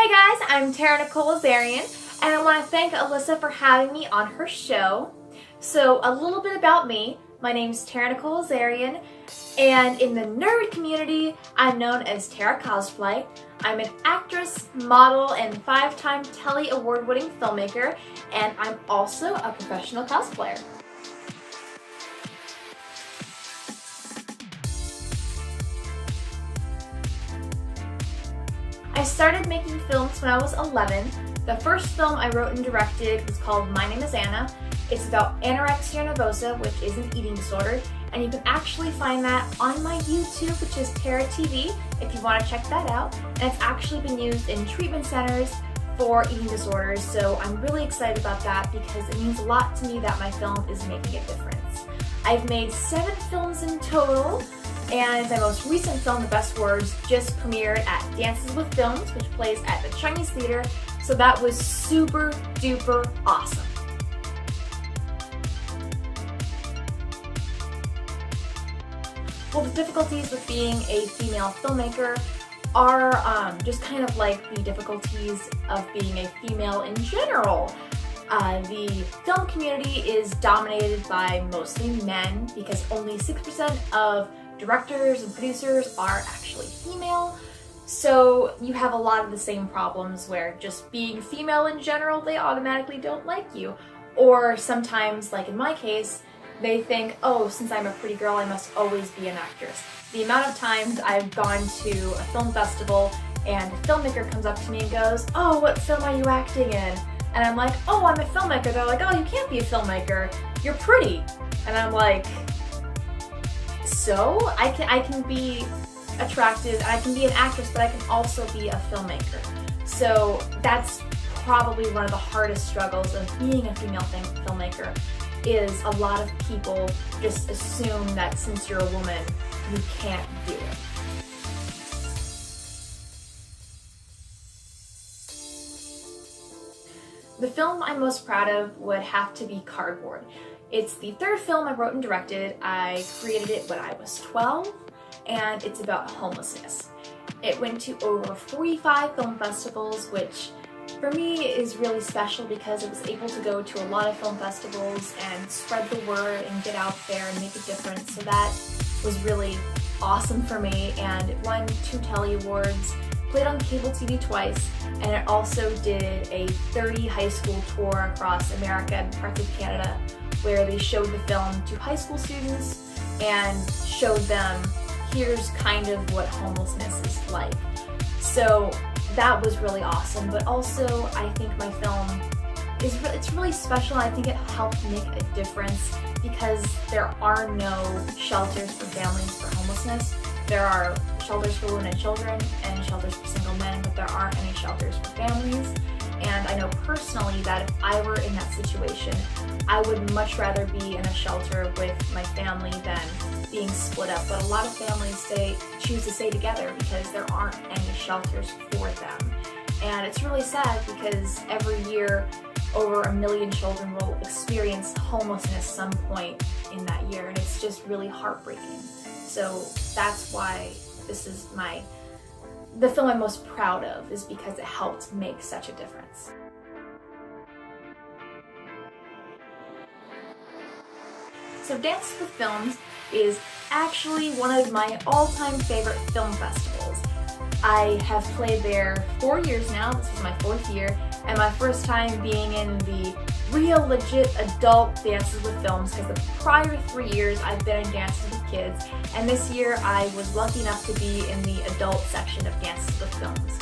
Hey guys, I'm Tara Nicole Azarian, and I want to thank Alyssa for having me on her show. So a little bit about me. My name's Tara Nicole Azarian, and in the nerd community, I'm known as Tara Cosplay. I'm an actress, model, and 5-time Telly Award-winning filmmaker, and I'm also a professional cosplayer. I started making films when I was 11. The first film I wrote and directed was called My Name is Anna. It's about anorexia nervosa, which is an eating disorder, and you can actually find that on my YouTube, which is Tara TV, if you want to check that out. And it's actually been used in treatment centers for eating disorders, so I'm really excited about that because it means a lot to me that my film is making a difference. I've made 7 films in total, and my most recent film, The Best Words, just premiered at Dances with Films, which plays at the Chinese Theater, so that was super duper awesome. Well, the difficulties with being a female filmmaker are just kind of like the difficulties of being a female in general. The film community is dominated by mostly men because only 6% of directors and producers are actually female. So you have a lot of the same problems where just being female in general, they automatically don't like you. Or sometimes, like in my case, they think, oh, since I'm a pretty girl, I must always be an actress. The amount of times I've gone to a film festival and a filmmaker comes up to me and goes, oh, what film are you acting in? And I'm like, oh, I'm a filmmaker. They're like, oh, you can't be a filmmaker. You're pretty. And I'm like, so? I can be attractive, I can be an actress, but I can also be a filmmaker. So that's probably one of the hardest struggles of being a female filmmaker, is a lot of people just assume that since you're a woman, you can't do it. The film I'm most proud of would have to be Cardboard. It's the 3rd film I wrote and directed. I created it when I was 12, and it's about homelessness. It went to over 45 film festivals, which for me is really special because it was able to go to a lot of film festivals and spread the word and get out there and make a difference. So that was really awesome for me, and it won 2 Telly Awards, played on cable TV twice, and it also did a 30 high school tour across America and parts of Canada where they showed the film to high school students and showed them, here's kind of what homelessness is like. So that was really awesome, but also I think my film it's really special, and I think it helped make a difference because there are no shelters for families for homelessness. There are shelters for women and children and shelters for single men, but there aren't any shelters for families. And I know personally that if I were in that situation, I would much rather be in a shelter with my family than being split up. But a lot of families choose to stay together because there aren't any shelters for them. And it's really sad because every year over 1 million children will experience homelessness at some point in that year, and it's just really heartbreaking. So that's why this is the film I'm most proud of, is because it helped make such a difference. So Dances with Films is actually one of my all-time favorite film festivals. I have played there 4 years now. This is my 4th year, and my first time being in the real legit adult Dances with Films, because the prior 3 years I've been in Dances with Kids, and this year I was lucky enough to be in the adult section of Dances with Films.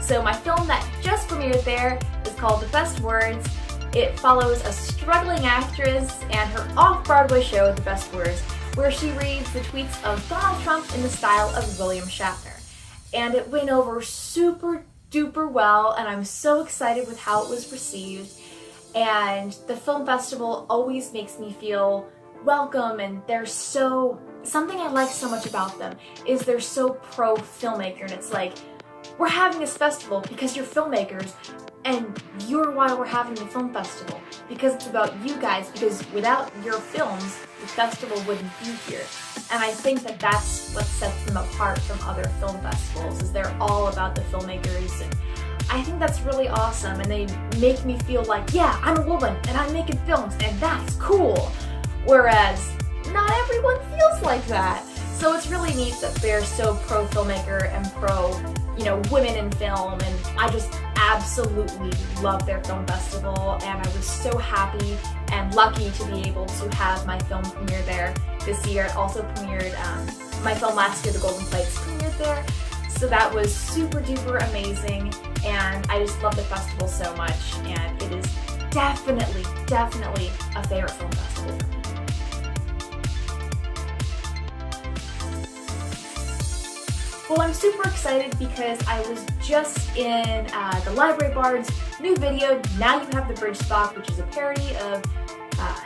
So my film that just premiered there is called The Best Words. It follows a struggling actress and her off-Broadway show, The Best Words, where she reads the tweets of Donald Trump in the style of William Shatner. And it went over super duper well, and I'm so excited with how it was received. And the film festival always makes me feel welcome, and something I like so much about them is they're so pro filmmaker, and it's like, we're having this festival because you're filmmakers, and you're why we're having the film festival, because it's about you guys, because without your films, the festival wouldn't be here. And I think that that's what sets them apart from other film festivals, is they're all about the filmmakers, and I I think that's really awesome, and they make me feel like, yeah, I'm a woman and I'm making films and that's cool. Whereas not everyone feels like that. So it's really neat that they're so pro filmmaker and pro, women in film, and I just absolutely love their film festival, and I was so happy and lucky to be able to have my film premiere there this year. It also premiered, my film last year, The Golden Plates, premiered there. So that was super duper amazing, and I just love the festival so much, and it is definitely a favorite film festival for me. Well, I'm super excited because I was just in the Library Bard's new video, Now You Have the Bridge Spot, which is a parody of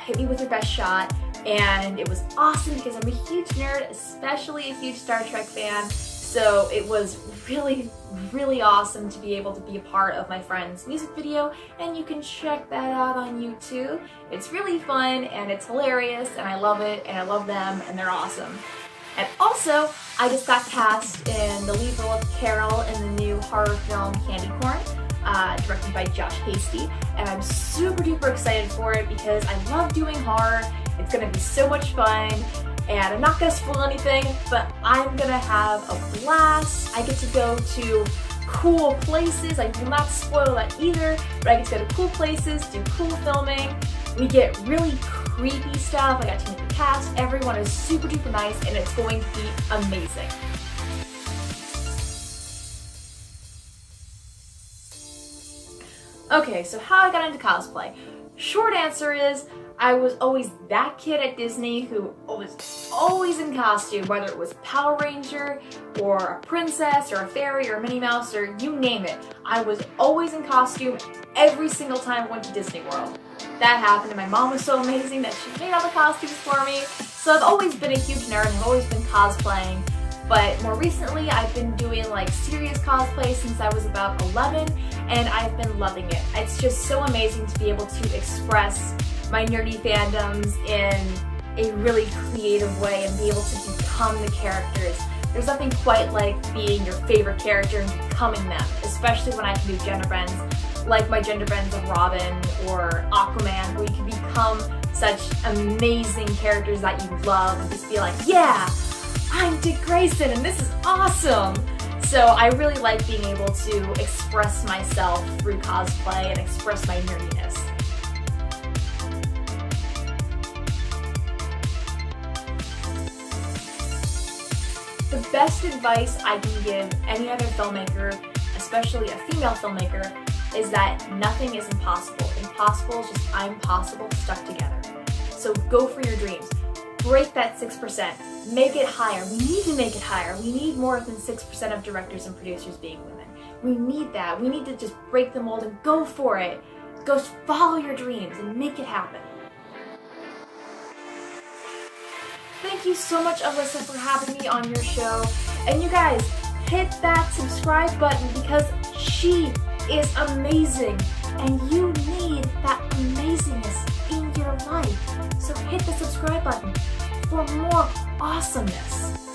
Hit Me With Your Best Shot, and it was awesome because I'm a huge nerd, especially a huge Star Trek fan, so it was really awesome to be able to be a part of my friend's music video, and you can check that out on YouTube. It's really fun, and it's hilarious, and I love it, and I love them, and they're awesome. And also, I just got cast in the lead role of Carol in the new horror film Candy Corn, directed by Josh Hasty, and I'm super duper excited for it because I love doing horror. It's gonna be so much fun, and I'm not gonna spoil anything, but I'm gonna have a blast. I get to go to cool places. I will not spoil that either, but I get to go to cool places, do cool filming. We get really creepy stuff. I got to meet the cast. Everyone is super duper nice, and it's going to be amazing. Okay, so how I got into cosplay. Short answer is, I was always that kid at Disney who was always in costume, whether it was Power Ranger or a princess or a fairy or a Minnie Mouse or you name it. I was always in costume every single time I went to Disney World. That happened, and my mom was so amazing that she made all the costumes for me. So I've always been a huge nerd and I've always been cosplaying. But more recently, I've been doing like serious cosplay since I was about 11, and I've been loving it. It's just so amazing to be able to express my nerdy fandoms in a really creative way and be able to become the characters. There's nothing quite like being your favorite character and becoming them, especially when I can do gender bends, like my gender bends of Robin or Aquaman, where you can become such amazing characters that you love and just be like, yeah, I'm Dick Grayson and this is awesome! So I really like being able to express myself through cosplay and express my nerdiness. The best advice I can give any other filmmaker, especially a female filmmaker, is that nothing is impossible. Impossible is just I'm possible stuck together. So go for your dreams. Break that 6%. Make it higher. We need to make it higher. We need more than 6% of directors and producers being women. We need that. We need to just break the mold and go for it. Go follow your dreams and make it happen. Thank you so much, Alyssa, for having me on your show. And you guys, hit that subscribe button because she is amazing. And you need that amazingness in your life. So hit the subscribe button for more awesomeness.